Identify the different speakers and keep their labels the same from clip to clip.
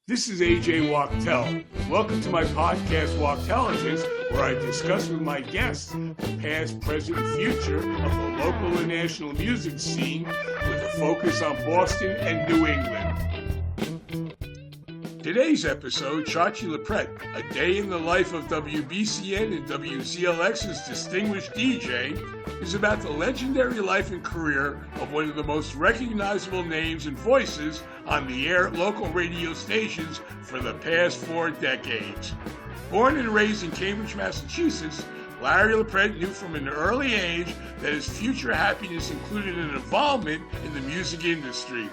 Speaker 1: This is AJ Wachtel. Welcome to my podcast, Wachtelligence, where I discuss with my guests the past, present, and future of the local and national music scene with a focus on Boston and New England. Today's episode, Cha-Chi Loprete, a day in the life of WBCN and WZLX's distinguished DJ, is about the legendary life and career of one of the most recognizable names and voices on the air at local radio stations for the past 4 decades. Born and raised in Cambridge, Massachusetts, Larry Loprete knew from an early age that his future happiness included an involvement in the music industry.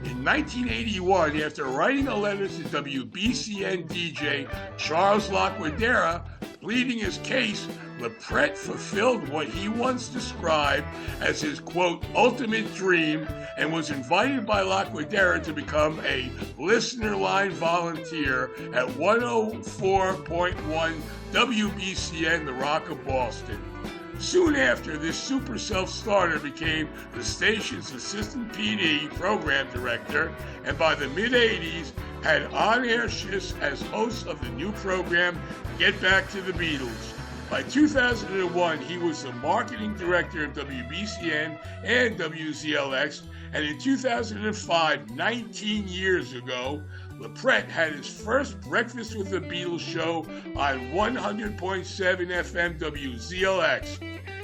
Speaker 1: In 1981, after writing a letter to WBCN DJ Charles Laquadera pleading his case, Loprete fulfilled what he once described as his, quote, ultimate dream, and was invited by Laquadera to become a listener line volunteer at 104.1 WBCN, the Rock of Boston. Soon after, this super self-starter became the station's assistant PD program director, and by the mid-'80s had on-air shifts as host of the new program, Get Back to the Beatles. By 2001, he was the marketing director of WBCN and WZLX, and in 2005, 19 years ago, Loprete had his first Breakfast with the Beatles show on 100.7 FM WZLX.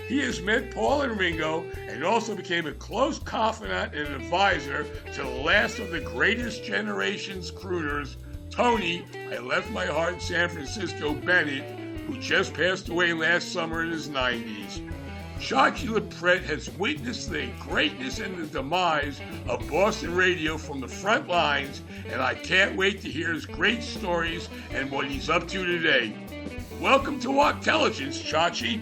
Speaker 1: He has met Paul and Ringo and also became a close confidant and advisor to the last of the greatest generation's crooners, Tony, I Left My Heart in San Francisco, Bennett, who just passed away last summer in his 90s. Cha-Chi Loprete has witnessed the greatness and the demise of Boston radio from the front lines, and I can't wait to hear his great stories and what he's up to today. Welcome to Wachtelligence, Cha-Chi.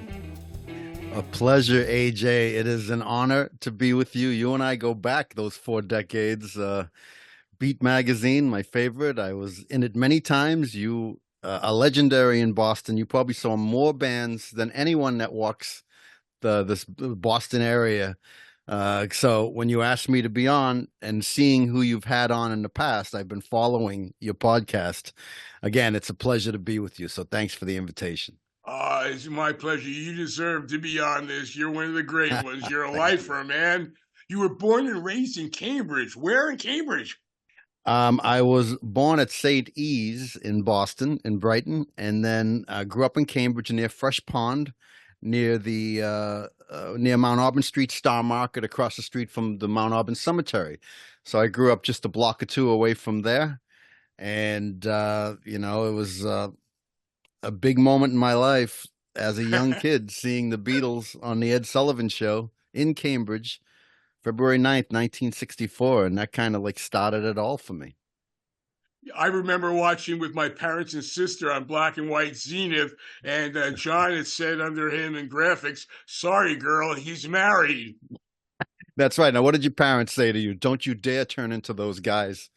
Speaker 2: A pleasure, AJ. It is an honor to be with you. You and I go back those 4 decades. Beat Magazine, my favorite. I was in it many times. You, a legendary in Boston. You probably saw more bands than anyone that walks this Boston area. So when you asked me to be on and seeing who you've had on in the past, I've been following your podcast. Again, it's a pleasure to be with you. So thanks for the invitation.
Speaker 1: It's my pleasure. You deserve to be on this. You're one of the great ones. You're a lifer, man. You were born and raised in Cambridge. Where in Cambridge?
Speaker 2: I was born at St. E's in Boston, in Brighton, and then grew up in Cambridge near Fresh Pond, near the near Mount Auburn Street Star Market, across the street from the Mount Auburn Cemetery. So I grew up just a block or two away from there, and it was a big moment in my life as a young kid, seeing the Beatles on the Ed Sullivan Show in Cambridge, February 9th, 1964, and that kind of like started it all for me.
Speaker 1: I remember watching with my parents and sister on black and white Zenith, and John had said under him in graphics, "Sorry, girl, he's married."
Speaker 2: That's right. Now, what did your parents say to you? Don't you dare turn into those guys.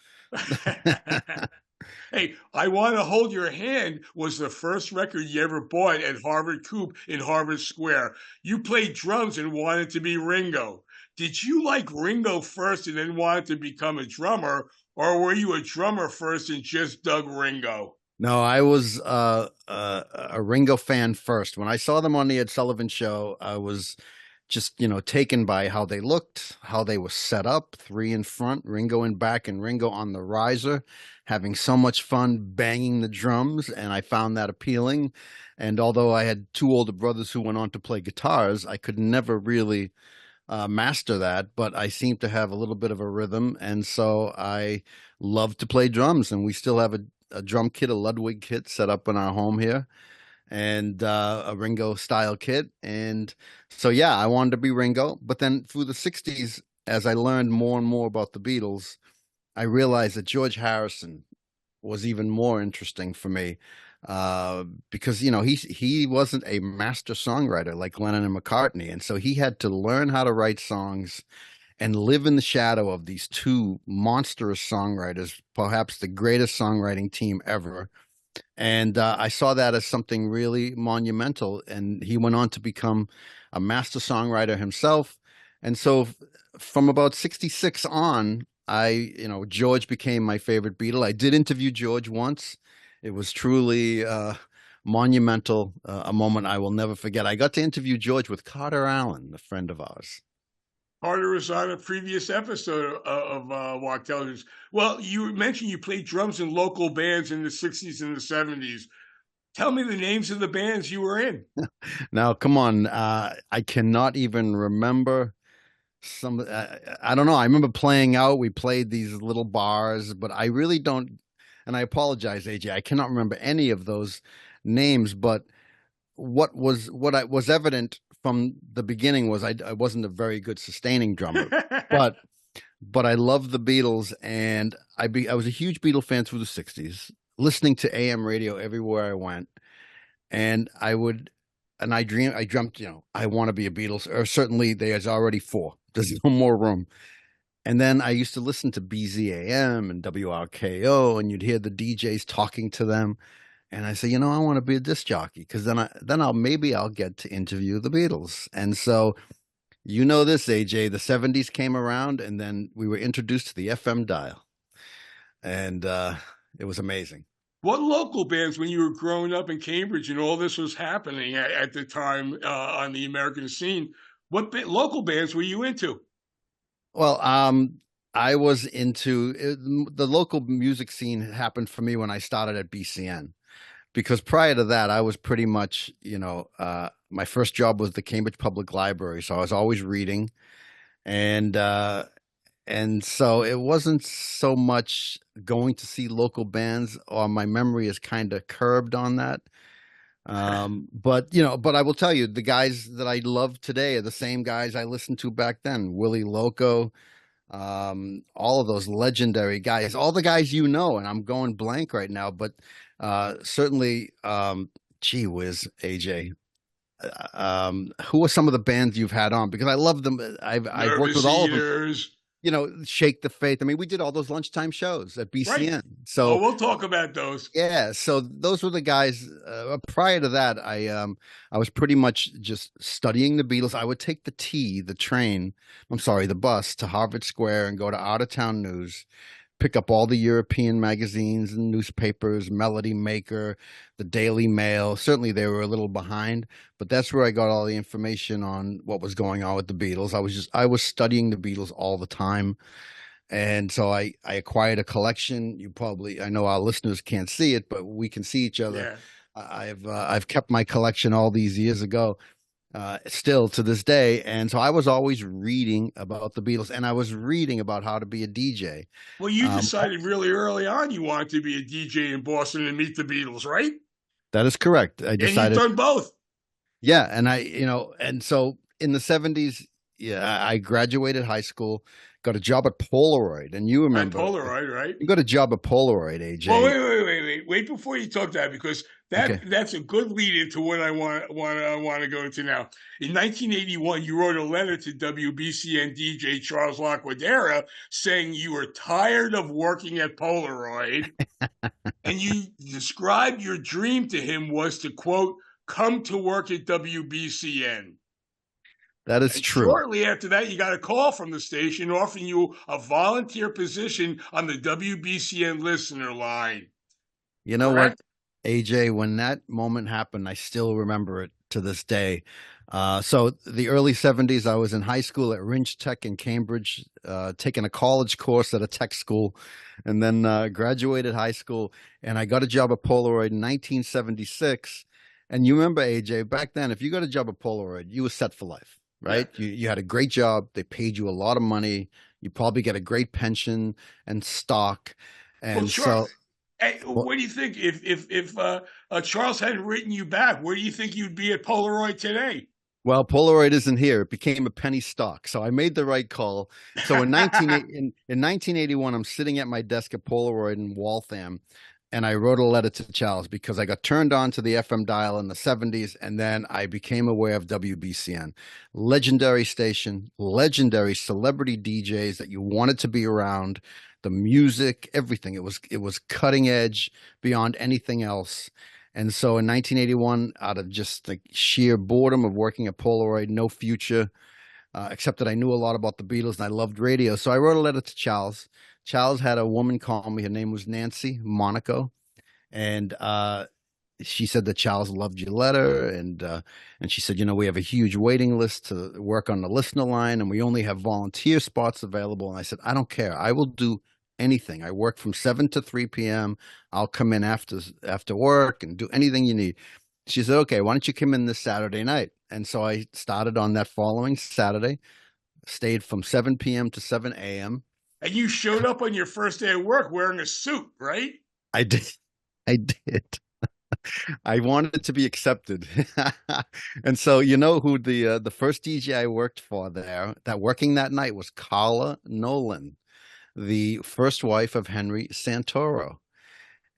Speaker 1: Hey, I Want to Hold Your Hand was the first record you ever bought at Harvard Coop in Harvard Square. You played drums and wanted to be Ringo. Did you like Ringo first and then wanted to become a drummer, or were you a drummer first and just dug Ringo?
Speaker 2: No, I was a Ringo fan first. When I saw them on the Ed Sullivan Show, I was just, taken by how they looked, how they were set up, 3 in front, Ringo in back, and Ringo on the riser, having so much fun banging the drums, and I found that appealing. And although I had 2 older brothers who went on to play guitars, I could never really master that, but I seem to have a little bit of a rhythm, and so I love to play drums, and we still have a drum kit, a Ludwig kit set up in our home here, and a Ringo style kit. And so, yeah, I wanted to be Ringo. But then through the 60s, as I learned more and more about the Beatles, I realized that George Harrison was even more interesting for me. Because, he wasn't a master songwriter like Lennon and McCartney. And so he had to learn how to write songs and live in the shadow of these 2 monstrous songwriters, perhaps the greatest songwriting team ever. And I saw that as something really monumental. And he went on to become a master songwriter himself. And so from about 66 on, George became my favorite Beatle. I did interview George once. It was truly monumental, a moment I will never forget. I got to interview George with Carter Allen, a friend of ours.
Speaker 1: Carter was on a previous episode of Wachtelligence. Well, you mentioned you played drums in local bands in the 60s and the 70s. Tell me the names of the bands you were in.
Speaker 2: Now, come on, I cannot even remember some. I don't know. I remember playing out. We played these little bars, but I really don't. And I apologize, AJ. I cannot remember any of those names. But what I was evident from the beginning was I wasn't a very good sustaining drummer, but I loved the Beatles, and I was a huge Beatle fan through the '60s, listening to AM radio everywhere I went, and I dreamt, I want to be a Beatles, or certainly there's already four. There's no more room. And then I used to listen to BZAM and WRKO, and you'd hear the DJs talking to them. And I say, I want to be a disc jockey because maybe I'll get to interview the Beatles. And so, this, AJ, the '70s came around, and then we were introduced to the FM dial, and it was amazing.
Speaker 1: What local bands, when you were growing up in Cambridge and all this was happening at the time on the American scene, what local bands were you into?
Speaker 2: Well, I was into the local music scene happened for me when I started at BCN, because prior to that, I was pretty much, my first job was the Cambridge Public Library, so I was always reading, and so it wasn't so much going to see local bands, or my memory is kind of curbed on that. But I will tell you, the guys that I love today are the same guys I listened to back then. Willie Loco, all of those legendary guys, all the guys, and I'm going blank right now, but certainly, gee whiz, AJ. Who are some of the bands you've had on? Because I love them. I've worked with all of them. Shake the Faith. I mean, we did all those lunchtime shows at BCN. Right. So
Speaker 1: we'll talk about those.
Speaker 2: Yeah. So those were the guys. Prior to that, I was pretty much just studying the Beatles. I would take the bus to Harvard Square and go to Out of Town News, pick up all the European magazines and newspapers, Melody Maker, the Daily Mail. Certainly they were a little behind, but that's where I got all the information on what was going on with the Beatles. I was studying the Beatles all the time. And so I acquired a collection. I know our listeners can't see it, but we can see each other. Yeah. I've kept my collection all these years ago. Still to this day. And so I was always reading about the Beatles, and I was reading about how to be a DJ.
Speaker 1: Well, you decided really early on you wanted to be a DJ in Boston and meet the Beatles, right?
Speaker 2: That is correct. I decided.
Speaker 1: And you've done both.
Speaker 2: Yeah. And and so in the '70s, I graduated high school, got a job at Polaroid, and you remember.
Speaker 1: At Polaroid, right?
Speaker 2: You got a job at Polaroid, AJ.
Speaker 1: Well, wait before you talk that, because that's a good lead into what I want to go into now. In 1981, you wrote a letter to WBCN DJ Charles Laquadera saying you were tired of working at Polaroid, and you described your dream to him was to, quote, come to work at WBCN.
Speaker 2: That is true.
Speaker 1: Shortly after that, you got a call from the station offering you a volunteer position on the WBCN listener line.
Speaker 2: You know Correct? What, AJ, when that moment happened, I still remember it to this day. So the early '70s, I was in high school at Ringe Tech in Cambridge, taking a college course at a tech school, and then graduated high school, and I got a job at Polaroid in 1976. And you remember, AJ, back then, if you got a job at Polaroid, you were set for life. Right? Yeah. You had a great job. They paid you a lot of money. You probably get a great pension and stock. And
Speaker 1: Charles, what do you think if Charles hadn't written you back? Where do you think you'd be at Polaroid today?
Speaker 2: Well, Polaroid isn't here. It became a penny stock. So I made the right call. So in 1981, I'm sitting at my desk at Polaroid in Waltham, and I wrote a letter to Charles because I got turned on to the FM dial in the '70s, and then I became aware of WBCN. Legendary station, legendary celebrity DJs that you wanted to be around, the music, everything. It was cutting edge beyond anything else. And so in 1981, out of just the sheer boredom of working at Polaroid, no future, except that I knew a lot about the Beatles and I loved radio. So I wrote a letter to Charles. Charles had a woman call me. Her name was Nancy Monaco. And she said that Charles loved your letter, and she said, we have a huge waiting list to work on the listener line, and we only have volunteer spots available. And I said, I don't care. I will do anything. I work from 7 to 3 p.m. I'll come in after work and do anything you need. She said, okay, why don't you come in this Saturday night? And so I started on that following Saturday, stayed from 7 p.m. to 7 a.m.
Speaker 1: And you showed up on your first day of work wearing a suit, right?
Speaker 2: I did. I did. I wanted to be accepted. And so who the first DJ I worked for there that working that night was Carla Nolan, the first wife of Henry Santoro.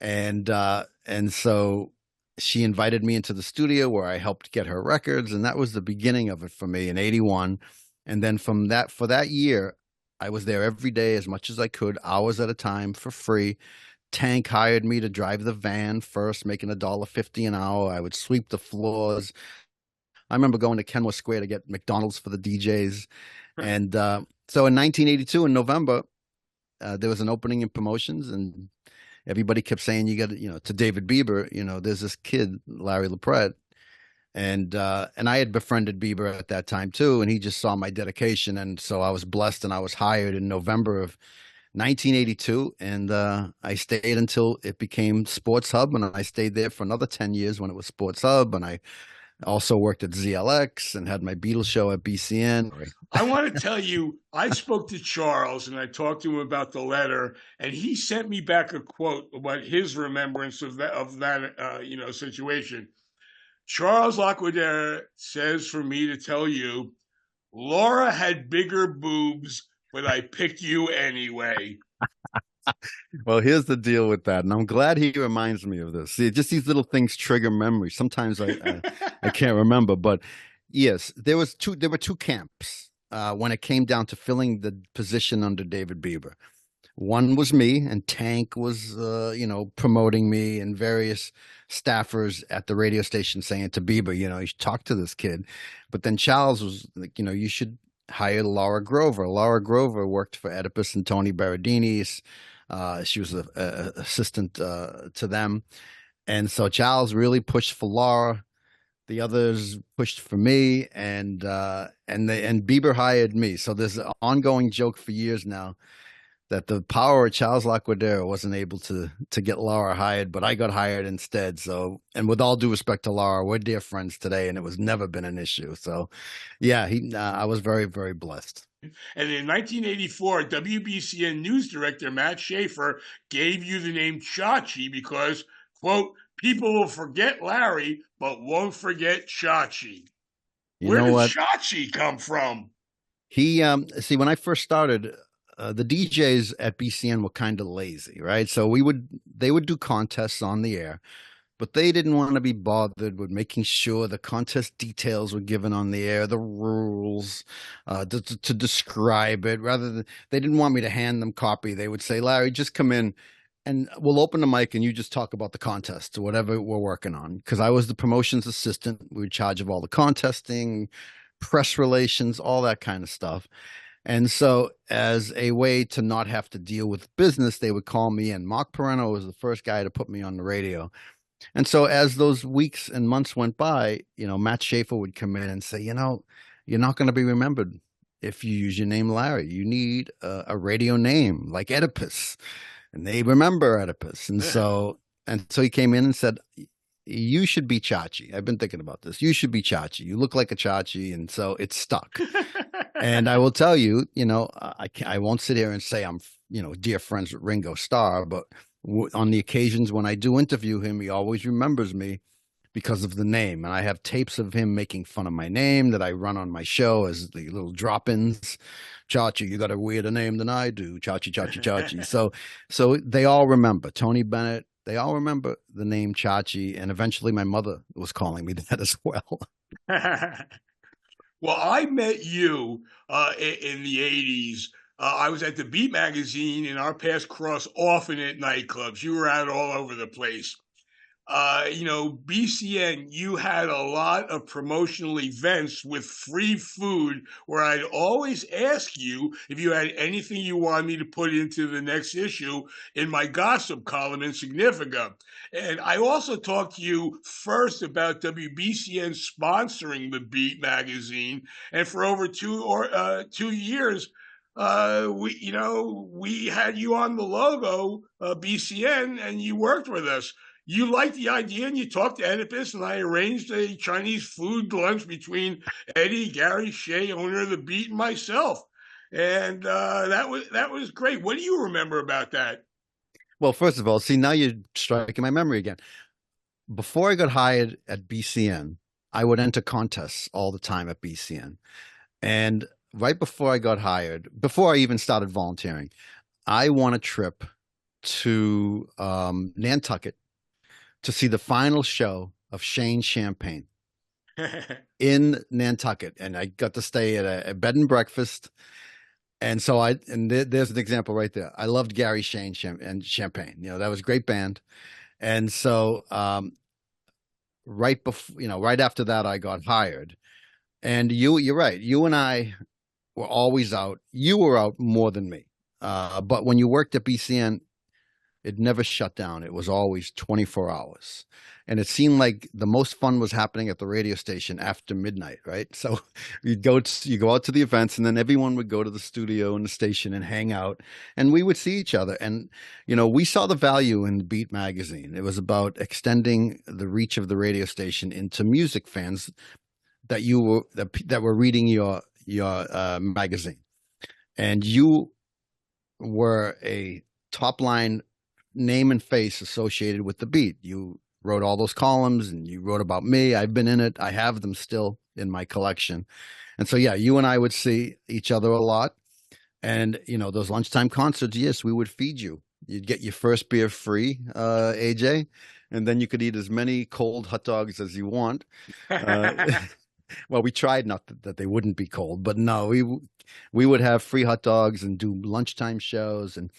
Speaker 2: And so she invited me into the studio where I helped get her records, and that was the beginning of it for me in 81. And then for that year, I was there every day as much as I could, hours at a time for free. Tank hired me to drive the van first, making $1.50 an hour. I would sweep the floors. I remember going to Kenmore Square to get McDonald's for the DJs. And so in 1982, in November, there was an opening in promotions, and everybody kept saying, you got to, to David Bieber, there's this kid, Larry Loprete. And I had befriended Bieber at that time too, and he just saw my dedication. And so I was blessed, and I was hired in November of 1982, and I stayed until it became Sports Hub, and I stayed there for another 10 years when it was Sports Hub, and I also worked at ZLX and had my Beatles show at BCN.
Speaker 1: I want to tell you, I spoke to Charles and I talked to him about the letter, and he sent me back a quote about his remembrance of that situation. Charles Laquadere says for me to tell you, Laura had bigger boobs, but I picked you anyway.
Speaker 2: Well, here's the deal with that, and I'm glad he reminds me of this. See, just these little things trigger memory. Sometimes I can't remember, but yes, there were two camps when it came down to filling the position under David Bieber. One was me, and Tank was, promoting me, and various staffers at the radio station saying to Bieber, you should talk to this kid. But then Charles was like, you should hire Laura Grover. Laura Grover worked for Oedipus and Tony Berardini's. She was an assistant to them. And so Charles really pushed for Laura. The others pushed for me, and Bieber hired me. So there's an ongoing joke for years now that the power of Charles Laquadere wasn't able to get Laura hired, but I got hired instead. So, and with all due respect to Laura, we're dear friends today, and it was never been an issue. So, yeah, I was very, very blessed.
Speaker 1: And in 1984, WBCN news director Matt Schaefer gave you the name Cha-Chi because, quote, people will forget Larry, but won't forget Cha-Chi. Where did Cha-Chi come from?
Speaker 2: He, see, when I first started, the DJs at BCN were kind of lazy, right? So they would do contests on the air, but they didn't want to be bothered with making sure the contest details were given on the air, the rules, to describe it. They didn't want me to hand them copy. They would say, Larry, just come in and we'll open the mic and you just talk about the contest or whatever we're working on. Because I was the promotions assistant. We were in charge of all the contesting, press relations, all that kind of stuff. And so as a way to not have to deal with business, they would call me in. Mark Perrino was the first guy to put me on the radio. And so as those weeks and months went by, Matt Schaefer would come in and say, you're not going to be remembered if you use your name Larry. You need a radio name like Oedipus. And they remember Oedipus. And so he came in and said, you should be Cha-Chi. I've been thinking about this. You should be Cha-Chi. You look like a Cha-Chi. And so it stuck. And I will tell you, I won't sit here and say I'm, dear friends with Ringo Starr, but on the occasions when I do interview him, he always remembers me because of the name. And I have tapes of him making fun of my name that I run on my show as the little drop-ins. Cha-Chi, you got a weirder name than I do. Cha-Chi, Cha-Chi, Cha-Chi. So they all remember. Tony Bennett, they all remember the name Cha-Chi. And eventually my mother was calling me that as well.
Speaker 1: Well, I met you in the 80s. I was at the Beat magazine, and our paths crossed often at nightclubs. You were out all over the place. BCN, you had a lot of promotional events with free food where I'd always ask you if you had anything you wanted me to put into the next issue in my gossip column in Significa. And I also talked to you first about WBCN sponsoring the Beat magazine. And for over 2 years, we had you on the logo, BCN, and you worked with us. You liked the idea, and you talked to Oedipus, and I arranged a Chinese food lunch between Eddie, Gary Shea, owner of the Beat, and myself. And that was great. What do you remember about that?
Speaker 2: Well, first of all, see, now you're striking my memory again. Before I got hired at BCN, I would enter contests all the time at BCN. And right before I got hired, before I even started volunteering, I won a trip to Nantucket to see the final show of Shane Champagne in Nantucket. And I got to stay at a bed and breakfast. And so there's an example right there. I loved Gary Shane and Champagne. That was a great band. And so right before, right after that, I got hired. And you're right. You and I were always out. You were out more than me. But when you worked at BCN, it never shut down. It was always 24 hours. And it seemed like the most fun was happening at the radio station after midnight, right? So you go out to the events, and then everyone would go to the studio and the station and hang out, and we would see each other. And, we saw the value in Beat magazine. It was about extending the reach of the radio station into music fans that were reading your magazine. And you were a top line name and face associated with the Beat. You wrote all those columns, and you wrote about me. I've been in it. I have them still in my collection. And so, yeah, you and I would see each other a lot. And, those lunchtime concerts, yes, we would feed you. You'd get your first beer free, AJ, and then you could eat as many cold hot dogs as you want. Well, we tried not that they wouldn't be cold, but no, we would have free hot dogs and do lunchtime shows. And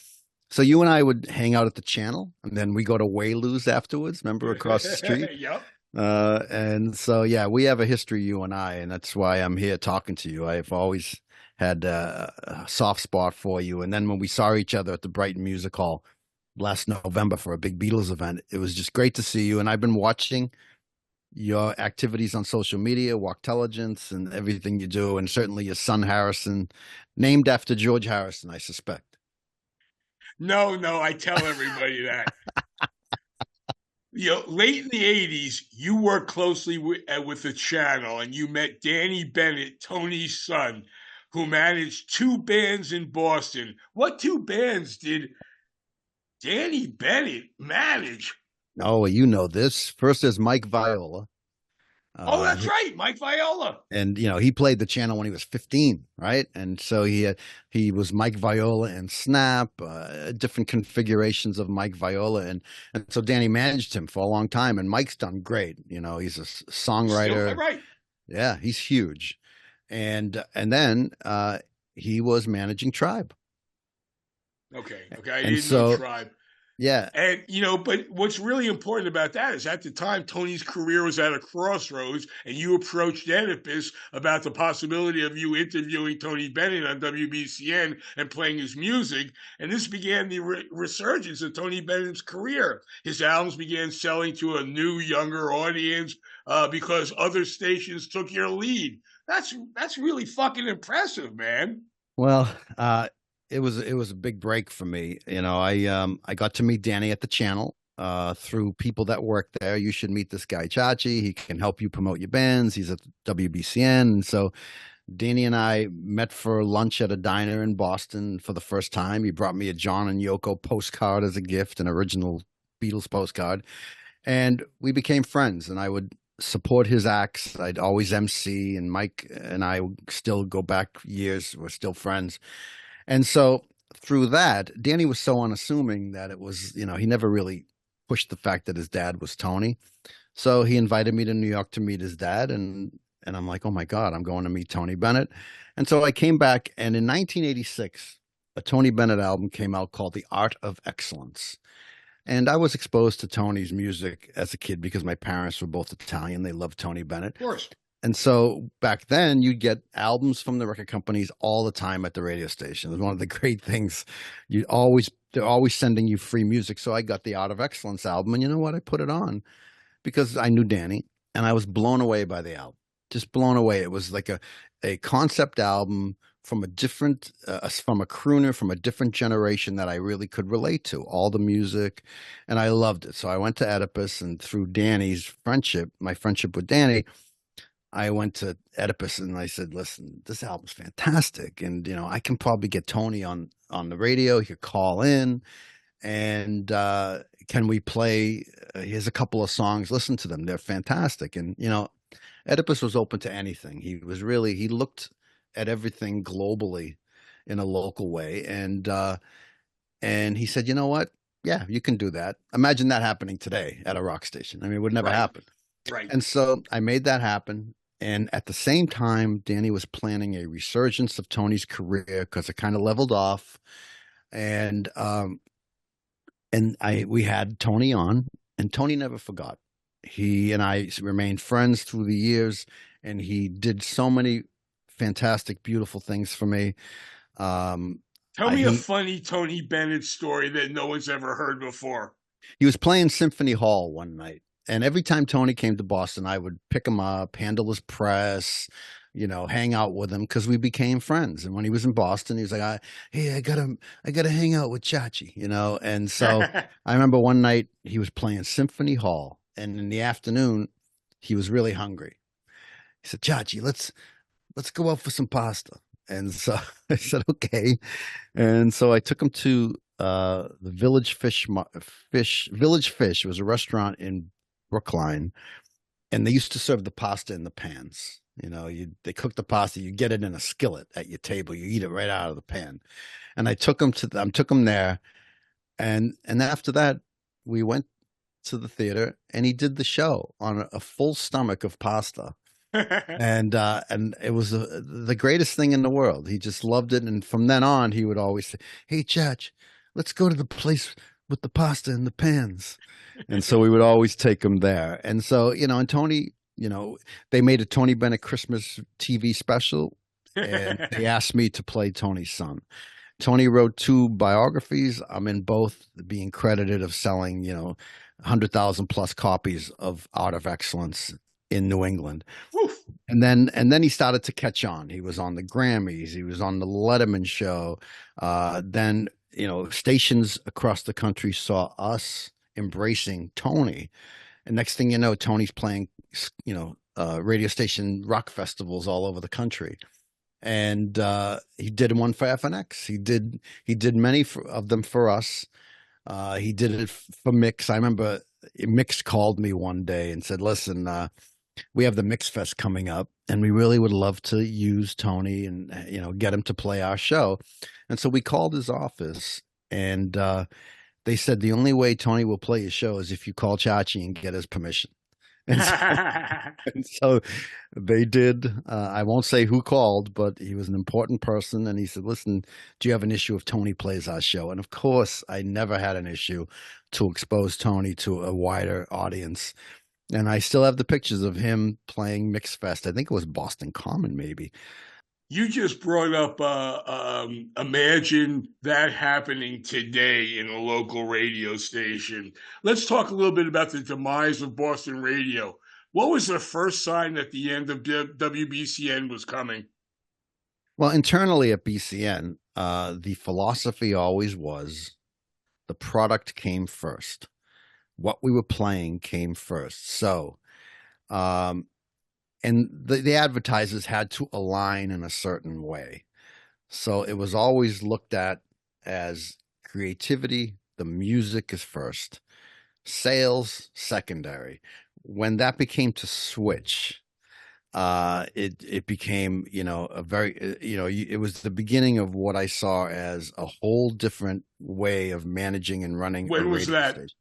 Speaker 2: so you and I would hang out at the channel, and then we go to Waylou's afterwards, remember, across the street?
Speaker 1: Yep.
Speaker 2: And so, yeah, we have a history, you and I, and that's why I'm here talking to you. I've always had a soft spot for you. And then when we saw each other at the Brighton Music Hall last November for a big Beatles event, it was just great to see you. And I've been watching your activities on social media, Wachtelligence, and everything you do, and certainly your son Harrison, named after George Harrison, I suspect.
Speaker 1: No, I tell everybody that. Late in the 80s, you worked closely with the channel, and you met Danny Bennett, Tony's son, who managed two bands in Boston. What two bands did Danny Bennett manage?
Speaker 2: Oh, you know this. First, there's Mike Viola.
Speaker 1: Oh, that's right, Mike Viola.
Speaker 2: And he played the channel when he was 15, right? And so he was Mike Viola and Snap, different configurations of Mike Viola, and so Danny managed him for a long time. And Mike's done great. He's a songwriter.
Speaker 1: Still, right?
Speaker 2: Yeah, he's huge. And then he was managing Tribe.
Speaker 1: Okay, I didn't know Tribe.
Speaker 2: Yeah.
Speaker 1: And, but what's really important about that is at the time, Tony's career was at a crossroads, and you approached Oedipus about the possibility of you interviewing Tony Bennett on WBCN and playing his music. And this began the resurgence of Tony Bennett's career. His albums began selling to a new, younger audience because other stations took your lead. That's really fucking impressive, man.
Speaker 2: Well, it was a big break for me. I got to meet Danny at the channel through people that work there. You should meet this guy, Cha-Chi. He can help you promote your bands. He's at WBCN. And so Danny and I met for lunch at a diner in Boston for the first time. He brought me a John and Yoko postcard as a gift, an original Beatles postcard. And we became friends, and I would support his acts. I'd always MC, and Mike and I still go back years. We're still friends. And so through that, Danny was so unassuming that it was, he never really pushed the fact that his dad was Tony. So he invited me to New York to meet his dad. And I'm like, oh my God, I'm going to meet Tony Bennett. And so I came back, and in 1986, a Tony Bennett album came out called The Art of Excellence. And I was exposed to Tony's music as a kid because my parents were both Italian. They loved Tony Bennett.
Speaker 1: Of course.
Speaker 2: And so back then, you'd get albums from the record companies all the time at the radio station. It was one of the great things. They're always sending you free music. So I got the Art of Excellence album, and you know what? I put it on because I knew Danny, and I was blown away by the album. Just blown away. It was like a concept album from from a crooner from a different generation that I really could relate to. All the music, and I loved it. So I went to Oedipus, and through my friendship with Danny, I went to Oedipus and I said, "Listen, this album's fantastic, and I can probably get Tony on the radio. He could call in, and can we play? Here's a couple of songs. Listen to them; they're fantastic." And Oedipus was open to anything. He looked at everything globally in a local way, and he said, "You know what? Yeah, you can do that. Imagine that happening today at a rock station. I mean, it would never
Speaker 1: Right.
Speaker 2: happen."
Speaker 1: Right.
Speaker 2: And so I made that happen. And at the same time, Danny was planning a resurgence of Tony's career because it kind of leveled off. And we had Tony on, and Tony never forgot. He and I remained friends through the years, and he did so many fantastic, beautiful things for me.
Speaker 1: Tell me a funny Tony Bennett story that no one's ever heard before.
Speaker 2: He was playing Symphony Hall one night, and every time Tony came to Boston, I would pick him up, handle his press, hang out with him because we became friends. And when he was in Boston, he was like, "Hey, I gotta hang out with Cha-Chi," And so I remember one night he was playing Symphony Hall, and in the afternoon, he was really hungry. He said, "Cha-Chi, let's go out for some pasta." And so I said, "Okay." And so I took him to the Village Fish. It was a restaurant in Brookline, and they used to serve the pasta in the pans. They cook the pasta, you get it in a skillet at your table, you eat it right out of the pan. And I took him there, and after that, we went to the theater, and he did the show on a full stomach of pasta. And it was the greatest thing in the world. He just loved it, and from then on, he would always say, "Hey, Chach, let's go to the place with the pasta and the pans." And so we would always take him there. And so and Tony, they made a Tony Bennett Christmas TV special, and they asked me to play Tony's son. Tony wrote 2 biographies. I'm in both, being credited of selling 100,000 plus copies of Art of Excellence in New England.
Speaker 1: Woof.
Speaker 2: And then he started to catch on. He was on the Grammys. He was on the Letterman show. Then, stations across the country saw us embracing Tony. And next thing you know, Tony's playing, radio station rock festivals all over the country. And he did one for FNX. He did many of them for us. He did it for Mix. I remember Mix called me one day and said, "Listen, we have the Mix Fest coming up, and we really would love to use Tony and get him to play our show." And so we called his office, and they said the only way Tony will play his show is if you call Cha-Chi and get his permission. And so they did. I won't say who called, but he was an important person, and he said, "Listen, do you have an issue if Tony plays our show?" And of course, I never had an issue to expose Tony to a wider audience. And I still have the pictures of him playing Mix Fest. I think it was Boston Common, maybe.
Speaker 1: You just brought up, imagine that happening today in a local radio station. Let's talk a little bit about the demise of Boston radio. What was the first sign that the end of WBCN was coming?
Speaker 2: Well, internally at BCN, the philosophy always was the product came first. What we were playing came first. So, and the advertisers had to align in a certain way. So it was always looked at as creativity, the music is first, sales secondary. When that became to switch, it became a very it was the beginning of what I saw as a whole different way of managing and running.
Speaker 1: When was that?
Speaker 2: Station.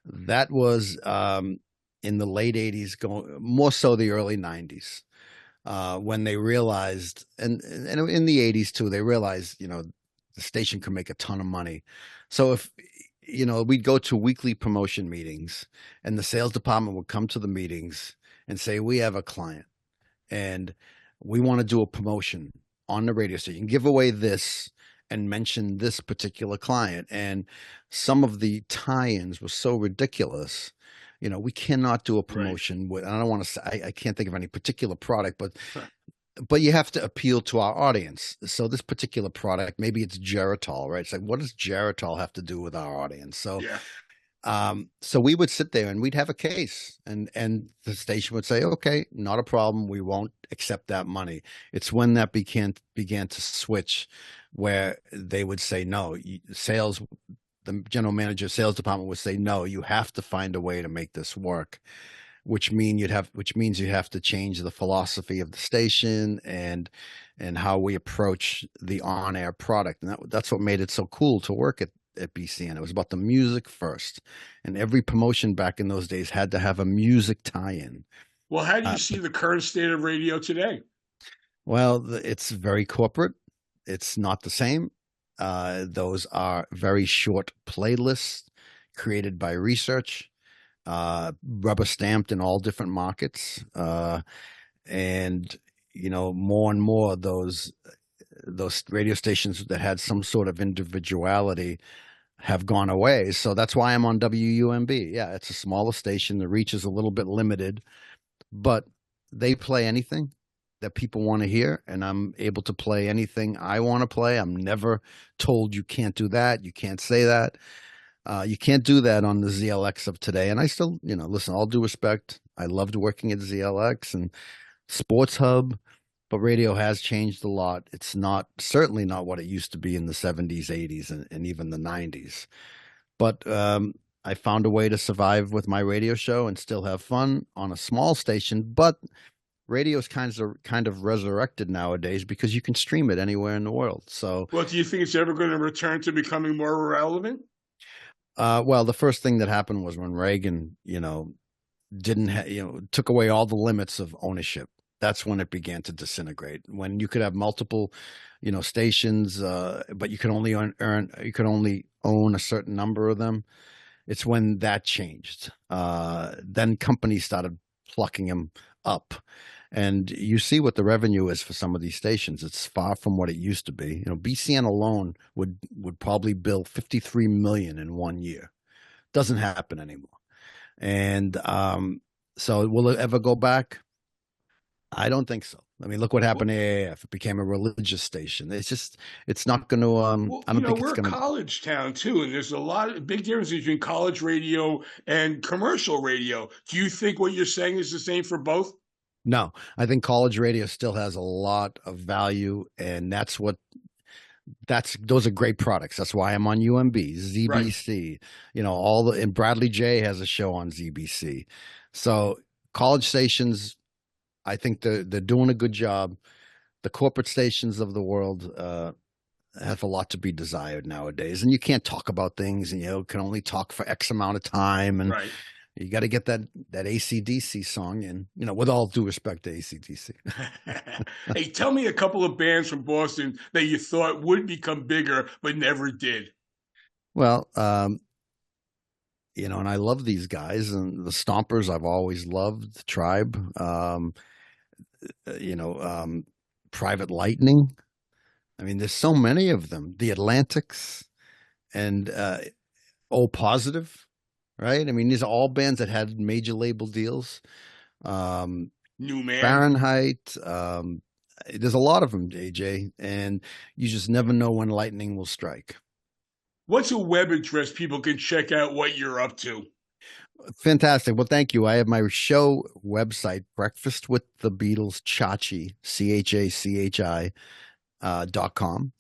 Speaker 2: That was in the late 80s, going more so the early 90s, when they realized, and in the 80s too, they realized, the station could make a ton of money. So we'd go to weekly promotion meetings, and the sales department would come to the meetings and say, we have a client and we want to do a promotion on the radio station, give away this and mention this particular client. And some of the tie-ins were so ridiculous. We cannot do a
Speaker 1: Right.
Speaker 2: promotion with, I don't want to say, I can't think of any particular product, but you have to appeal to our audience. So this particular product, maybe it's Geritol, right? It's like, what does Geritol have to do with our audience?
Speaker 1: Yeah.
Speaker 2: So we would sit there and we'd have a case, and the station would say, okay, not a problem. We won't accept that money. It's when that began to switch, where they would say, no, sales, the general manager, sales department would say, no, you have to find a way to make this work, which means you have to change the philosophy of the station and how we approach the on-air product. And that's what made it so cool to work at BCN. It was about the music first, and every promotion back in those days had to have a music tie-in.
Speaker 1: Well, how do you
Speaker 2: Uh,
Speaker 1: see the current state of radio today?
Speaker 2: well, it's very corporate. It's not the same. Those are very short playlists created by research, rubber stamped in all different markets, and more and more those radio stations that had some sort of individuality have gone away. So that's why I'm on WUMB. Yeah, it's a smaller station. The reach is a little bit limited, but they play anything that people want to hear, and I'm able to play anything I want to play. I'm never told you can't do that, you can't say that. You can't do that on the ZLX of today. And I still, listen, all due respect, I loved working at ZLX and Sports Hub, but radio has changed a lot. It's certainly not what it used to be in the 70s, 80s, and even the 90s. But I found a way to survive with my radio show and still have fun on a small station. But radio is kind of resurrected nowadays because you can stream it anywhere in the world. So,
Speaker 1: Well, do you think it's ever going to return to becoming more relevant?
Speaker 2: well, the first thing that happened was when Reagan, didn't took away all the limits of ownership. That's when it began to disintegrate. When you could have multiple, stations, but you could only you could only own a certain number of them. It's when that changed. Then companies started plucking them up, and you see what the revenue is for some of these stations. It's far from what it used to be. BCN alone would probably bill 53 million in 1 year. Doesn't happen anymore. And so will it ever go back? I don't think so. I mean, look what happened to AAF. It became a religious station. It's not going to,
Speaker 1: Well,
Speaker 2: I don't think it's
Speaker 1: we're a
Speaker 2: going to,
Speaker 1: college town too, and there's a lot of big difference between college radio and commercial radio. Do you think what you're saying is the same for both?
Speaker 2: no, I think college radio still has a lot of value, and those are great products. That's why I'm on UMB,
Speaker 1: Right.
Speaker 2: ZBC, and Bradley J has a show on ZBC. So college stations, I think they're doing a good job. The corporate stations of the world have a lot to be desired nowadays, and you can't talk about things, and can only talk for X amount of time, and
Speaker 1: Right.
Speaker 2: you got to get that AC/DC song in. With all due respect to AC/DC.
Speaker 1: Hey, tell me a couple of bands from Boston that you thought would become bigger but never did.
Speaker 2: Well, and I love these guys, and the Stompers I've always loved. The Tribe, you know, um, Private Lightning. I mean, there's so many of them. The Atlantics and O Positive, right? I mean, these are all bands that had major label deals. Um,
Speaker 1: New Man.
Speaker 2: Fahrenheit. There's a lot of them, AJ, and you just never know when lightning will strike.
Speaker 1: What's a web address people can check out what you're up to?
Speaker 2: Fantastic. Well, thank you. I have my show website, Breakfast with the Beatles, Cha-Chi, CHACHI, .com.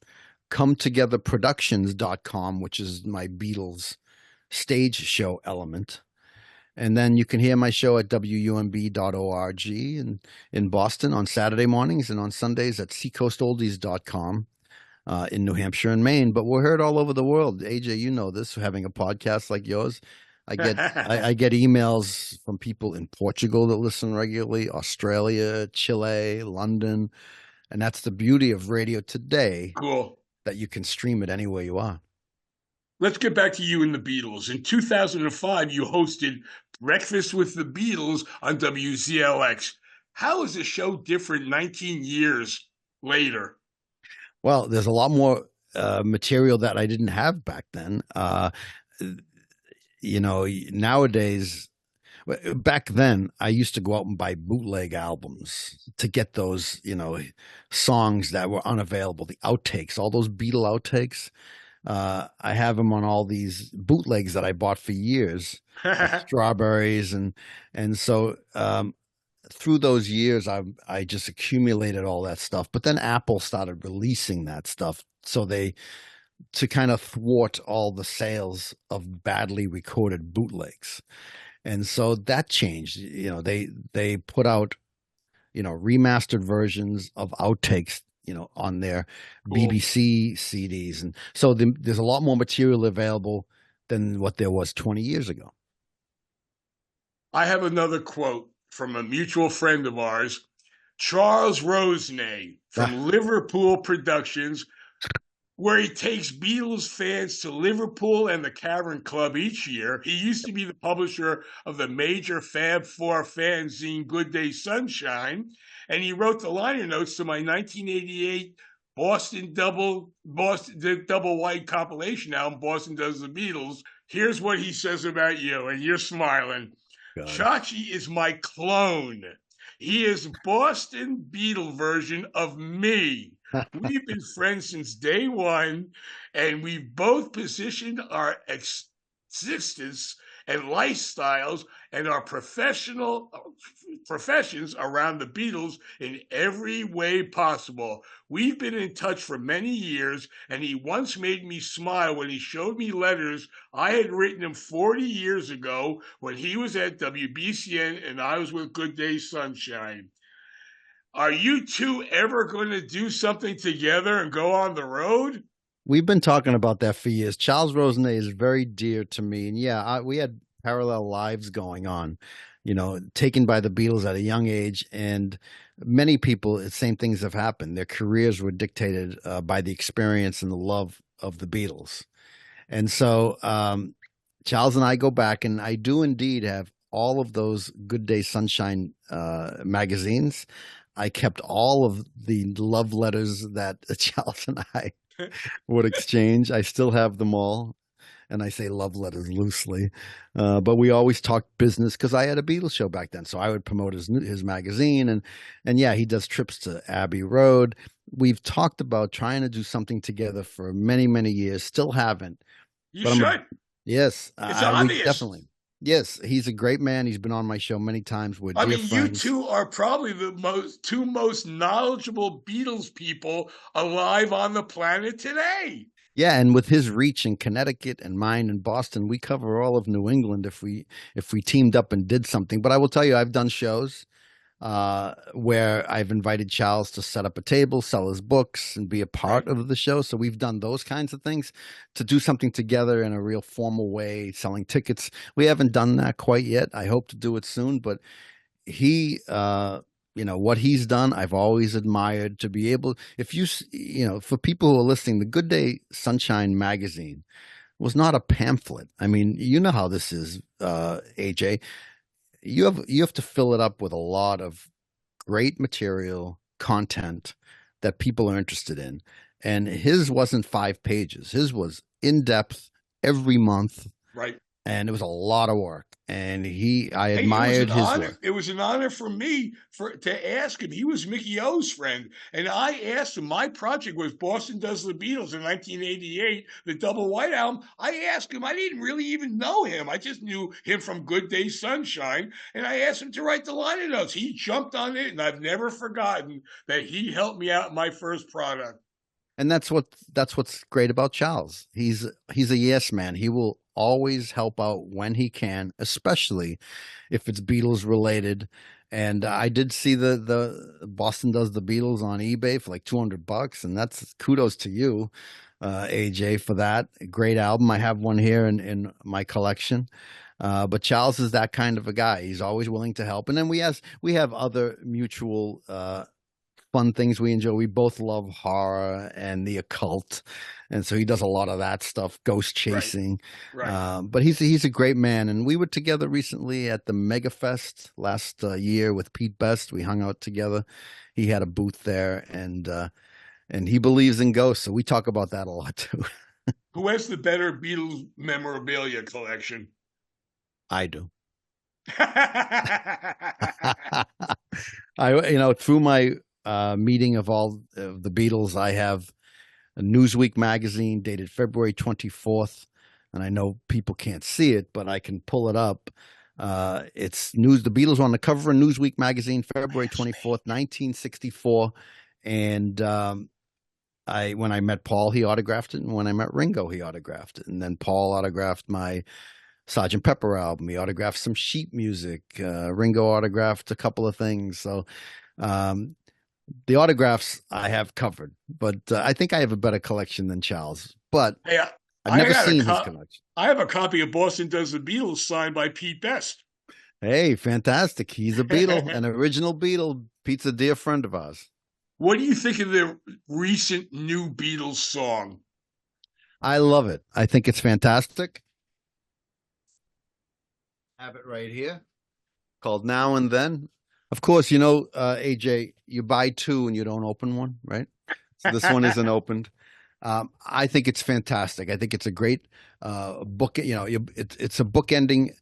Speaker 2: CometogetherProductions.com, which is my Beatles stage show element. And then you can hear my show at WUMB.org in Boston on Saturday mornings, and on Sundays at seacoastoldies.com in New Hampshire and Maine. But we're heard all over the world. AJ, you know this, having a podcast like yours. I get emails from people in Portugal that listen regularly, Australia, Chile, London. And that's the beauty of radio today,
Speaker 1: Cool.
Speaker 2: that you can stream it anywhere you are.
Speaker 1: Let's get back to you and the Beatles. In 2005, you hosted Breakfast with the Beatles on WZLX. How is the show different 19 years later?
Speaker 2: Well, there's a lot more material that I didn't have back then. Nowadays, back then, I used to go out and buy bootleg albums to get those, songs that were unavailable, the outtakes, all those Beatle outtakes. I have them on all these bootlegs that I bought for years, strawberries, and so through those years, I just accumulated all that stuff. But then Apple started releasing that stuff, so they to kind of thwart all the sales of badly recorded bootlegs, and so that changed. They put out remastered versions of outtakes, on their
Speaker 1: Cool.
Speaker 2: BBC CDs, and so there's a lot more material available than what there was 20 years ago.
Speaker 1: I have another quote from a mutual friend of ours, Charles Rosenay from Liverpool Productions, where he takes Beatles fans to Liverpool and the Cavern Club each year. He used to be the publisher of the major Fab Four fanzine Good Day Sunshine, and he wrote the liner notes to my 1988 the double white compilation album, Boston Does the Beatles. Here's what he says about you, and you're smiling.
Speaker 2: God.
Speaker 1: Cha-Chi is my clone. He is Boston Beatle version of me. We've been friends since day one, and we've both positioned our existence and lifestyles and our professional professions around the Beatles in every way possible. We've been in touch for many years, and he once made me smile when he showed me letters I had written him 40 years ago when he was at WBCN and I was with Good Day Sunshine. Are you two ever going to do something together and go on the road?
Speaker 2: We've been talking about that for years. Charles Rosenay is very dear to me, and yeah, we had parallel lives going on. Taken by the Beatles at a young age, and many people, the same things have happened. Their careers were dictated by the experience and the love of the Beatles, and so Charles and I go back, and I do indeed have all of those Good Day Sunshine magazines. I kept all of the love letters that Charles and I would exchange. I still have them all, and I say love letters loosely. But we always talked business because I had a Beatles show back then, so I would promote his magazine, and yeah, he does trips to Abbey Road. We've talked about trying to do something together for many years. Still haven't,
Speaker 1: You
Speaker 2: but
Speaker 1: should.
Speaker 2: yes,
Speaker 1: It's
Speaker 2: we
Speaker 1: obvious.
Speaker 2: definitely. Yes, he's a great man. He's been on my show many times. We're
Speaker 1: I
Speaker 2: dear
Speaker 1: mean, you
Speaker 2: friends.
Speaker 1: two are probably the two most knowledgeable Beatles people alive on the planet today.
Speaker 2: Yeah, and with his reach in Connecticut and mine in Boston, we cover all of New England if we teamed up and did something. But I will tell you, I've done shows where I've invited Charles to set up a table, sell his books, and be a
Speaker 1: Right.
Speaker 2: part of the show. So we've done those kinds of things to do something together in a real formal way, selling tickets. We haven't done that quite yet. I hope to do it soon, but he what he's done, I've always admired. To be able, if for people who are listening, the Good Day Sunshine magazine was not a pamphlet. I mean, you know how this is, AJ. You have to fill it up with a lot of great material content that people are interested in, and his wasn't 5 pages. His was in depth every month,
Speaker 1: Right.
Speaker 2: and it was a lot of work, and I
Speaker 1: Hey, it was
Speaker 2: admired
Speaker 1: an
Speaker 2: his
Speaker 1: honor.
Speaker 2: work.
Speaker 1: It was an honor for me to ask him. He was Mickey O's friend, and I asked him. My project was Boston Does the Beatles in 1988, the double white album. I asked him. I didn't really even know him. I just knew him from Good Day Sunshine, and I asked him to write the liner notes. He jumped on it, and I've never forgotten that he helped me out in my first product.
Speaker 2: And that's what's great about Charles. He's a yes man. He will always help out when he can, especially if it's Beatles related. And I did see the Boston Does the Beatles on eBay for like $200, and that's kudos to you, AJ, for that great album. I have one here in my collection. But Charles is that kind of a guy. He's always willing to help. And then we have other mutual fun things we enjoy. We both love horror and the occult, and so he does a lot of that stuff, ghost
Speaker 1: Right,
Speaker 2: chasing.
Speaker 1: right.
Speaker 2: But he's a great man, and we were together recently at the Mega Fest last year with Pete Best. We hung out together. He had a booth there, and he believes in ghosts, so we talk about that a lot too.
Speaker 1: Who has the better Beatles memorabilia collection?
Speaker 2: I do. Through my meeting of all of the Beatles, I have a Newsweek magazine dated February 24th, and I know people can't see it, but I can pull it up. It's news. The Beatles were on the cover of Newsweek magazine, February 24th, 1964, and when I met Paul, he autographed it, and when I met Ringo, he autographed it, and then Paul autographed my Sergeant Pepper album. He autographed some sheet music. Ringo autographed a couple of things. So um, the autographs I have covered, but I think I have a better collection than Charles. But
Speaker 1: Hey,
Speaker 2: I've
Speaker 1: I
Speaker 2: never
Speaker 1: had a
Speaker 2: seen his collection.
Speaker 1: I have a copy of Boston Does the Beatles signed by Pete Best.
Speaker 2: Hey, fantastic! He's a Beatle, an original Beatle. Pete's a dear friend of ours.
Speaker 1: What do you think of the recent new Beatles song?
Speaker 2: I love it. I think it's fantastic. Have it right here, called Now and Then. Of course, AJ, you buy two and you don't open one, right? So this one isn't opened. I think it's fantastic. I think it's a great book. It's a book ending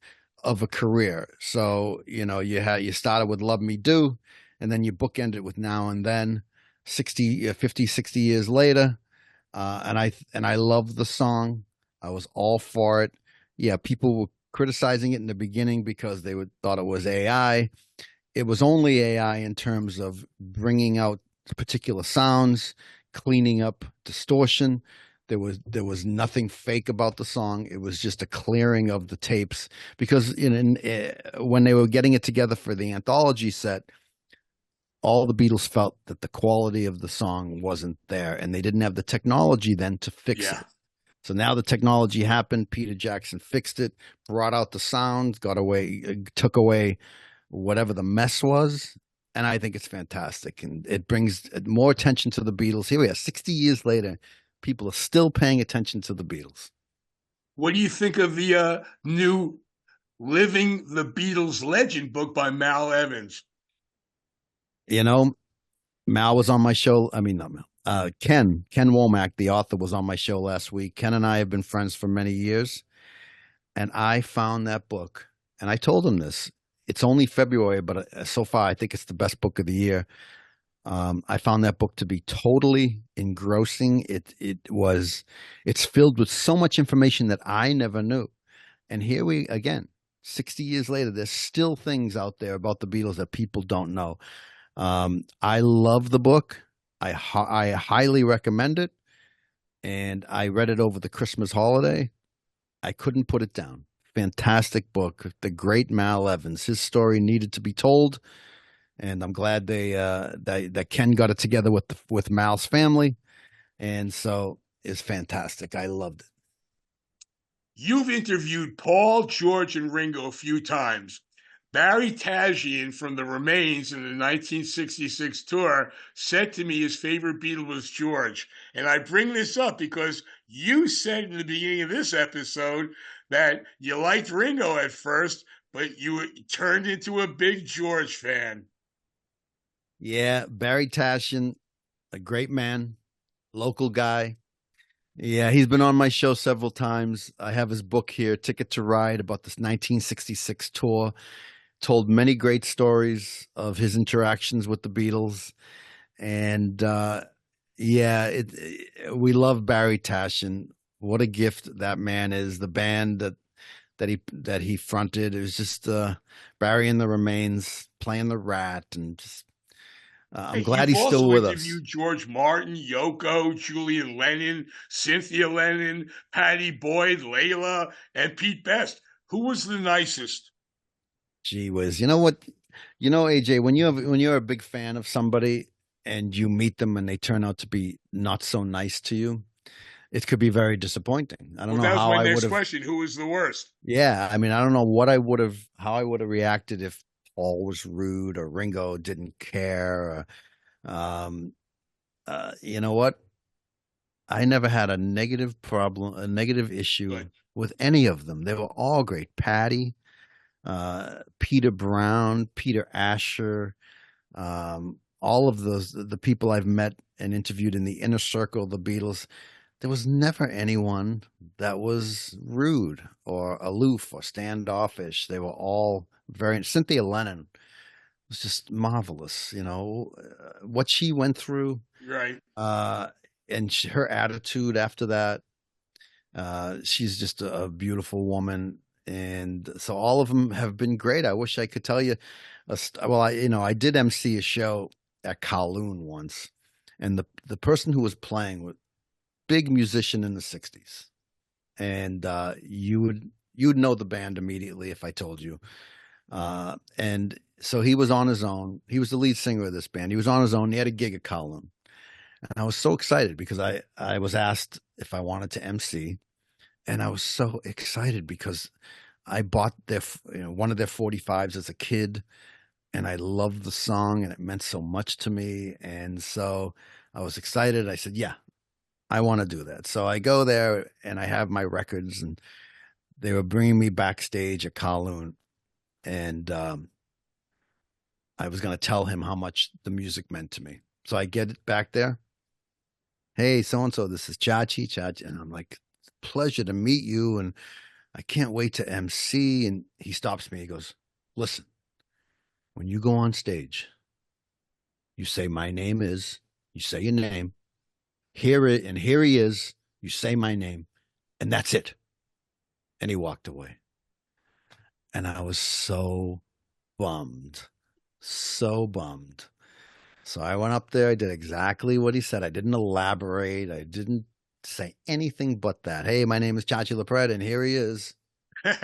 Speaker 2: of a career. So you started with Love Me Do, and then you bookend it with Now and Then, 50, 60 years later. And I love the song. I was all for it. Yeah, people were criticizing it in the beginning because they thought it was AI. It was only AI in terms of bringing out particular sounds, cleaning up distortion. There was nothing fake about the song. It was just a clearing of the tapes because when they were getting it together for the anthology set, all the Beatles felt that the quality of the song wasn't there, and they didn't have the technology then to fix
Speaker 1: Yeah.
Speaker 2: it. So now the technology happened. Peter Jackson fixed it, brought out the sound, took away whatever the mess was. And I think it's fantastic. And it brings more attention to the Beatles. Here we are, 60 years later, people are still paying attention to the Beatles.
Speaker 1: What do you think of the new Living the Beatles Legend book by Mal Evans?
Speaker 2: Mal was on my show. I mean, not Mal. Ken Womack, the author, was on my show last week. Ken and I have been friends for many years. And I found that book, and I told him this. It's only February, but so far I think it's the best book of the year. I found that book to be totally engrossing. It's filled with so much information that I never knew. And here we again, 60 years later, there's still things out there about the Beatles that people don't know. I love the book. I highly recommend it, and I read it over the Christmas holiday. I couldn't put it down. Fantastic book. The great Mal Evans. His story needed to be told, and I'm glad that Ken got it together with Mal's family, and so it's fantastic. I loved it.
Speaker 1: You've interviewed Paul, George, and Ringo a few times. Barry Tashian from the Remains in the 1966 tour said to me his favorite Beatle was George. And I bring this up because you said in the beginning of this episode that you liked Ringo at first, but you turned into a big George fan.
Speaker 2: Yeah, Barry Tashian, a great man, local guy. Yeah, he's been on my show several times. I have his book here, Ticket to Ride, about this 1966 tour. Told many great stories of his interactions with the Beatles. And we love Barry Tashian. What a gift that man is. The band that he fronted. It was just Barry and the Remains playing the Rat, and just I'm glad
Speaker 1: You've
Speaker 2: he's still
Speaker 1: also
Speaker 2: with us.
Speaker 1: interviewed George Martin, Yoko, Julian Lennon, Cynthia Lennon, Patty Boyd, Layla, and Pete Best. Who was the nicest?
Speaker 2: Gee whiz. You know what? AJ, when you're a big fan of somebody and you meet them and they turn out to be not so nice to you, it could be very disappointing. I don't
Speaker 1: Well,
Speaker 2: know
Speaker 1: that was
Speaker 2: how
Speaker 1: my
Speaker 2: I would
Speaker 1: next
Speaker 2: have.
Speaker 1: question. Who was the worst?
Speaker 2: Yeah, I mean, I don't know how I would have reacted if Paul was rude or Ringo didn't care. Um, you know what? I never had a negative issue
Speaker 1: Good.
Speaker 2: with any of them. They were all great. Patty, Peter Brown, Peter Asher, all of the people I've met and interviewed in the inner circle of the Beatles. There was never anyone that was rude or aloof or standoffish. They were all very. Cynthia Lennon was just marvelous. What she went through,
Speaker 1: Right.
Speaker 2: uh, and her attitude after that. She's just a beautiful woman, and so all of them have been great. I wish I could tell you. Well, I did MC a show at Kowloon once, and the person who was playing was big musician in the '60s, and you would know the band immediately if I told you. And so he was on his own. He was the lead singer of this band. He was on his own. He had a gig at Kowloon, and I was so excited because I was asked if I wanted to MC, and I was so excited because I bought one of their 45s as a kid, and I loved the song, and it meant so much to me, and so I was excited. I said, "Yeah, I want to do that." So I go there, and I have my records, and they were bringing me backstage at Kowloon, and I was going to tell him how much the music meant to me. So I get it back there. Hey, so and so, this is Cha-Chi, and I'm like, pleasure to meet you, and I can't wait to MC. And he stops me. He goes, listen, when you go on stage, you say, my name is, you say your name, hear it, and here he is. You say my name, and that's it. And he walked away. And I was so bummed, so bummed. So I went up there. I did exactly what he said. I didn't elaborate. I didn't say anything but that. Hey, my name is Cha-Chi Loprete, and here he is. And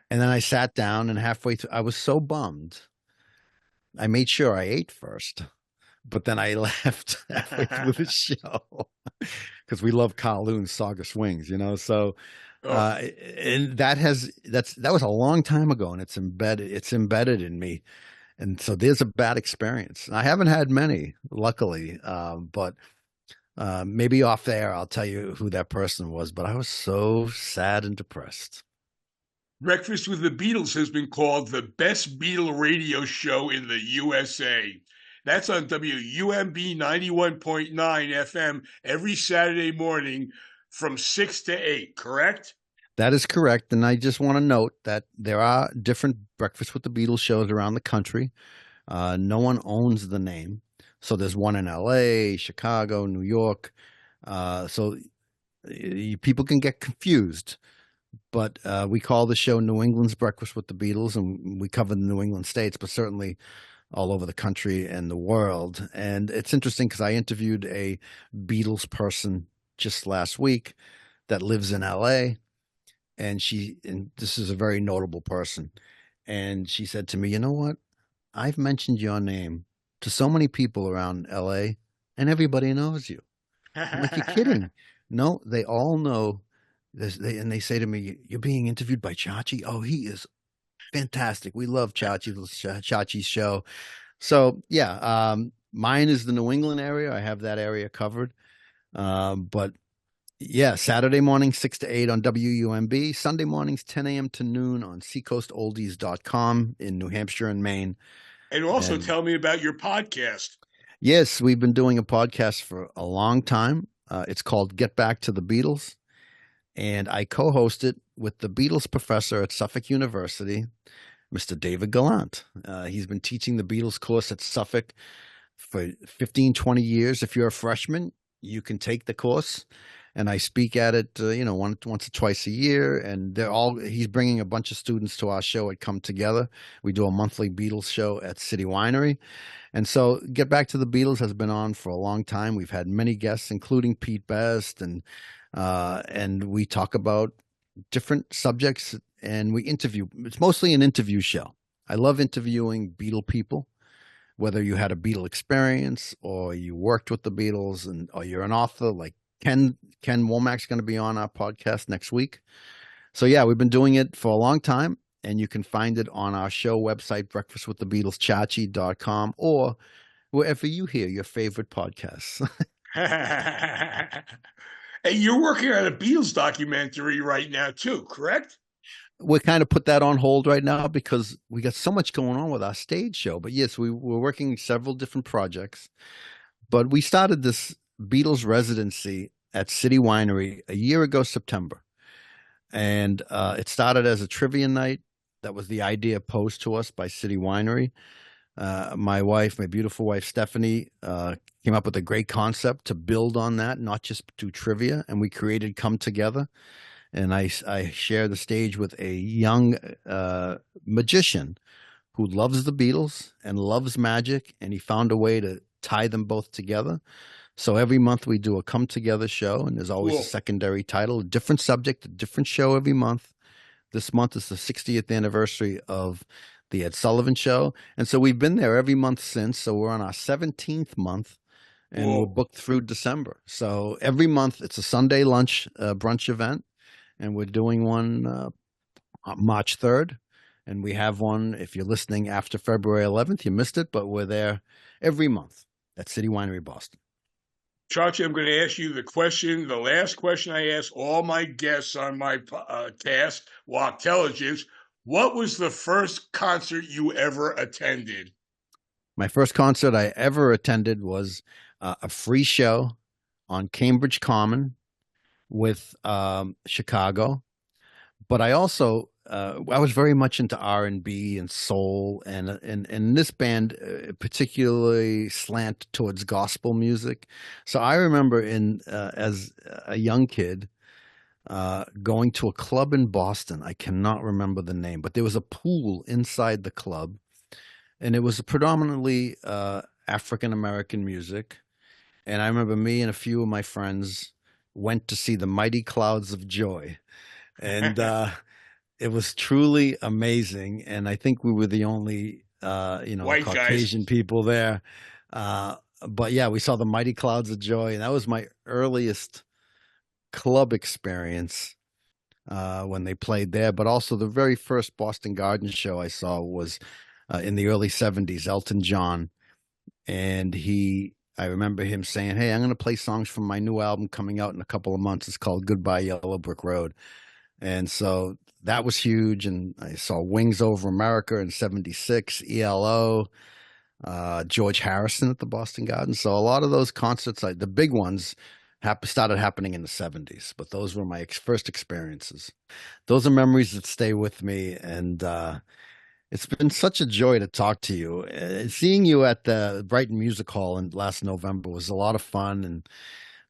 Speaker 2: then I sat down, and halfway through, I was so bummed. I made sure I ate first, but then I left halfway through the show because we love Kowloon's Saga Swings. So,
Speaker 1: Oh,
Speaker 2: and that was a long time ago, and it's embedded in me. And so there's a bad experience. I haven't had many, luckily, but maybe off there I'll tell you who that person was. But I was so sad and depressed.
Speaker 1: Breakfast with the Beatles has been called the best Beatle radio show in the USA. That's on WUMB 91.9 FM every Saturday morning from 6 to 8, correct?
Speaker 2: That is correct. And I just want to note that there are different Breakfast with the Beatles shows around the country. No one owns the name. So there's one in LA, Chicago, New York. So people can get confused. But we call the show New England's Breakfast with the Beatles, and we cover the New England states, but certainly all over the country and the world. And it's interesting because I interviewed a Beatles person just last week that lives in LA, and this is a very notable person. And she said to me, "You know what? I've mentioned your name to so many people around LA, and everybody knows you." I'm like, "You're kidding?" No, they all know this. And they say to me, "You're being interviewed by Chachi? Oh, he is fantastic. We love Chachi's show." So yeah, mine is the New England area. I have that area covered. But yeah, Saturday morning, 6 to 8 on WUMB. Sunday mornings, 10 a.m. to noon on seacoastoldies.com in New Hampshire and Maine.
Speaker 1: And also
Speaker 2: And
Speaker 1: tell me about your podcast.
Speaker 2: yes, we've been doing a podcast for a long time. It's called Get Back to the Beatles. And I co host it with the Beatles professor at Suffolk University, Mr. David Gallant. He's been teaching the Beatles course at Suffolk for 15, 20 years. If you're a freshman, you can take the course. And I speak at it, once or twice a year. And he's bringing a bunch of students to our show at Come Together. We do a monthly Beatles show at City Winery. And so Get Back to the Beatles has been on for a long time. We've had many guests, including Pete Best, and we talk about different subjects, and we interview. It's mostly an interview show. I love interviewing Beatle people, whether you had a Beatle experience or you worked with the Beatles, or you're an author like Ken Womack's going to be on our podcast next week. So yeah, we've been doing it for a long time, and you can find it on our show website, breakfastwiththebeatleschachi.com, or wherever you hear your favorite podcasts.
Speaker 1: Hey, you're working on a Beatles documentary right now too, correct?
Speaker 2: We kind of put that on hold right now because we got so much going on with our stage show. But yes, we're working several different projects. But we started this Beatles residency at City Winery a year ago, September. And it started as a trivia night. That was the idea posed to us by City Winery. My beautiful wife, Stephanie, came up with a great concept to build on that, not just do trivia. And we created Come Together. And I share the stage with a young magician who loves the Beatles and loves magic. And he found a way to tie them both together. So every month we do a Come Together show, and there's always a secondary title, a different subject, a different show every month. This month is the 60th anniversary of the Ed Sullivan Show. And so we've been there every month since. So we're on our 17th month, and we're booked through December. So every month it's a Sunday lunch brunch event, and we're doing one March 3rd. And we have one, if you're listening after February 11th, you missed it, but we're there every month at City Winery, Boston.
Speaker 1: Cha-Chi, I'm going to ask you the last question I ask all my guests on my cast, Wachtelligence. What was the first concert you ever attended?
Speaker 2: My first concert I ever attended was a free show on Cambridge Common with Chicago. But I also, I was very much into R&B and soul, and this band particularly slant towards gospel music. So I remember as a young kid going to a club in Boston. I cannot remember the name, but there was a pool inside the club, and it was predominantly African-American music. And I remember me and a few of my friends went to see the Mighty Clouds of Joy. And it was truly amazing. And I think we were the only,
Speaker 1: White
Speaker 2: Caucasian
Speaker 1: guys.
Speaker 2: people there. But yeah, we saw the Mighty Clouds of Joy. And that was my earliest club experience when they played there. But also the very first Boston Garden show I saw was in the early 70s, Elton John. And I remember him saying, "Hey, I'm going to play songs from my new album coming out in a couple of months. It's called Goodbye Yellow Brick Road." And so that was huge. And I saw Wings Over America in 76, ELO, George Harrison at the Boston Garden. So a lot of those concerts, the big ones, started happening in the 70s. But those were my first experiences. Those are memories that stay with me. And it's been such a joy to talk to you. Seeing you at the Brighton Music Hall last November was a lot of fun. And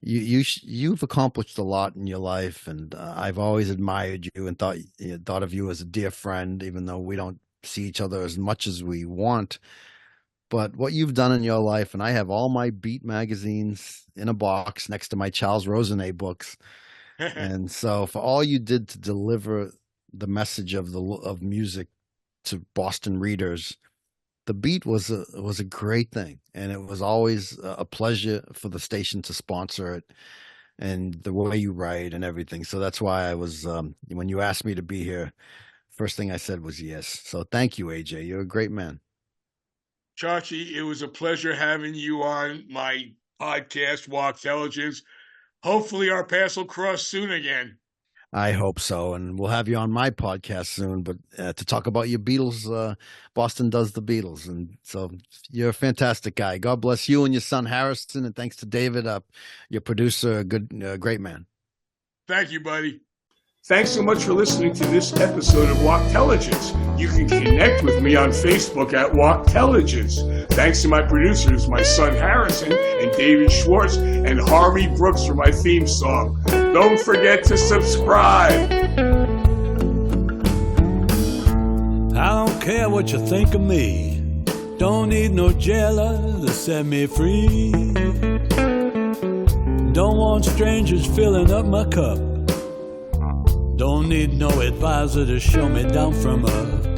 Speaker 2: you've accomplished a lot in your life, and I've always admired you and thought of you as a dear friend, even though we don't see each other as much as we want. But what you've done in your life, and I have all my Beat magazines in a box next to my Charles Rosenet books, and so for all you did to deliver the message of music to Boston readers, the Beat was a great thing, and it was always a pleasure for the station to sponsor it, and the way you write and everything. So that's why I was when you asked me to be here, first thing I said was yes. So thank you, AJ. You're a great man.
Speaker 1: Cha-Chi, it was a pleasure having you on my podcast, Wachtelligence. Hopefully our paths will cross soon again.
Speaker 2: I hope so, and we'll have you on my podcast soon. But to talk about your Beatles, Boston Does the Beatles, and so you're a fantastic guy. God bless you and your son Harrison, and thanks to David, your producer, great man.
Speaker 1: Thank you, buddy. Thanks so much for listening to this episode of Wachtelligence. You can connect with me on Facebook at Wachtelligence. Thanks to my producers, my son Harrison and David Schwartz, and Harvey Brooks for my theme song. Don't forget to subscribe.
Speaker 3: I don't care what you think of me. Don't need no jailer to set me free. Don't want strangers filling up my cup. Don't need no advisor to show me down from up.